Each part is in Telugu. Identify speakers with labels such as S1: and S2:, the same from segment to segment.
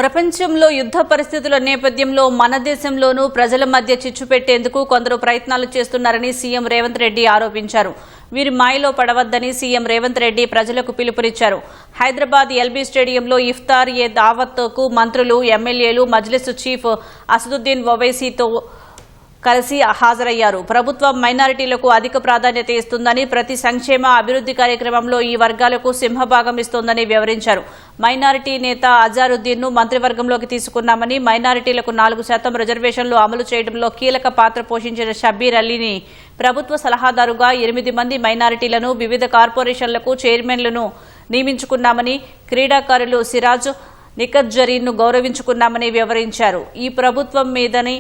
S1: ప్రపంచంలో యుద్ధ పరిస్థితుల నేపథ్యంలో మన దేశంలోనూ ప్రజల మధ్య చిచ్చు పెట్టేందుకు కొందరు ప్రయత్నాలు చేస్తున్నారని సీఎం రేవంత్ రెడ్డి ఆరోపించారు. వీరి మాయలో పడవద్దని సీఎం రేవంత్ రెడ్డి ప్రజలకు పిలుపునిచ్చారు. హైదరాబాద్ ఎల్బీ స్టేడియంలో ఇఫ్తార్ ఏ దావత్కు మంత్రులు, ఎమ్మెల్యేలు, మజ్లిస్ చీఫ్ అసదుద్దీన్ ఓవైసీతో కలిసి హాజరయ్యారు. ప్రభుత్వం మైనారిటీలకు అధిక ప్రాధాన్యత ఇస్తుందని, ప్రతి సంక్షేమ అభివృద్ధి కార్యక్రమంలో ఈ వర్గాలకు సింహభాగం ఇస్తోందని వివరించారు. మైనారిటీ నేత అజారుద్దీన్ ను మంత్రివర్గంలోకి తీసుకున్నామని, మైనారిటీలకు 4% రిజర్వేషన్లు అమలు చేయడంలో కీలక పాత్ర పోషించిన షబ్బీర్ అలీని ప్రభుత్వ సలహాదారుగా 8 మంది మైనారిటీలను వివిధ కార్పొరేషన్లకు చైర్మన్లను నియమించుకున్నామని, క్రీడాకారులు సిరాజ్ నిఖత్ జరీన్ ను గౌరవించుకున్నామని వివరించారు. ఈ ప్రభుత్వం మీదని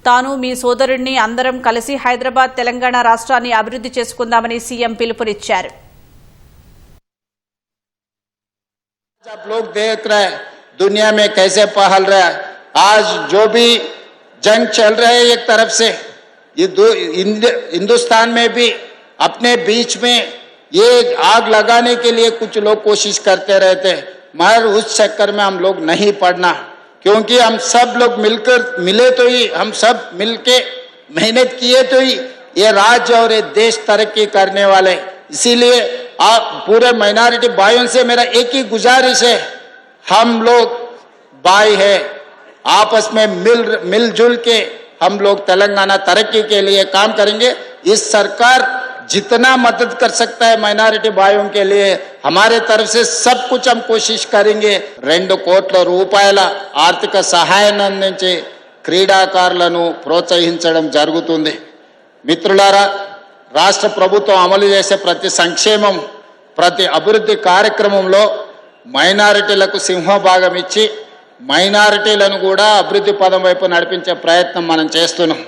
S1: తాను మీ సోదరుడిని అందరం కలిసి హైదరాబాద్, తెలంగాణ రాష్ట్రాన్ని అభివృద్ధి చేసుకుందామని సీఎం పిలుపునిచ్చారు.
S2: आप लोग देख रहे हैं दुनिया में कैसे पहल रहा है. आज जो भी जंग चल रहा है एक तरफ से, ये हिंदुस्तान में भी अपने बीच में ये आग लगाने के लिए कुछ लोग कोशिश करते रहते हैं, मगर उस चक्कर में हम लोग नहीं पड़ना, क्योंकि हम सब लोग मिलकर मिले तो ही, हम सब मिलके मेहनत किए तो ही ये राज्य और ये देश तरक्की करने वाले. इसीलिए आप पूरे माइनॉरिटी भाइयों से मेरा एक ही गुजारिश है, हम लोग भाई है, आपस में मिलजुल के हम लोग तेलंगाना तरक्की के लिए काम करेंगे. इस सरकार जितना मदद कर सकता है माइनॉरिटी भाइयों के लिए, हमारे तरफ से सब कुछ हम कोशिश करेंगे. 2 కోట్ల రూపాయల ఆర్థిక సహాయాన్ని అందించి క్రీడాకారులను ప్రోత్సహించడం జరుగుతుంది. మిత్రులారా, రాష్ట్ర ప్రభుత్వం అమలు చేసే ప్రతి సంక్షేమం, ప్రతి అభివృద్ధి కార్యక్రమంలో మైనారిటీలకు సింహభాగం ఇచ్చి మైనారిటీలను కూడా అభివృద్ధి పదం వైపు నడిపించే ప్రయత్నం మనం చేస్తున్నాం.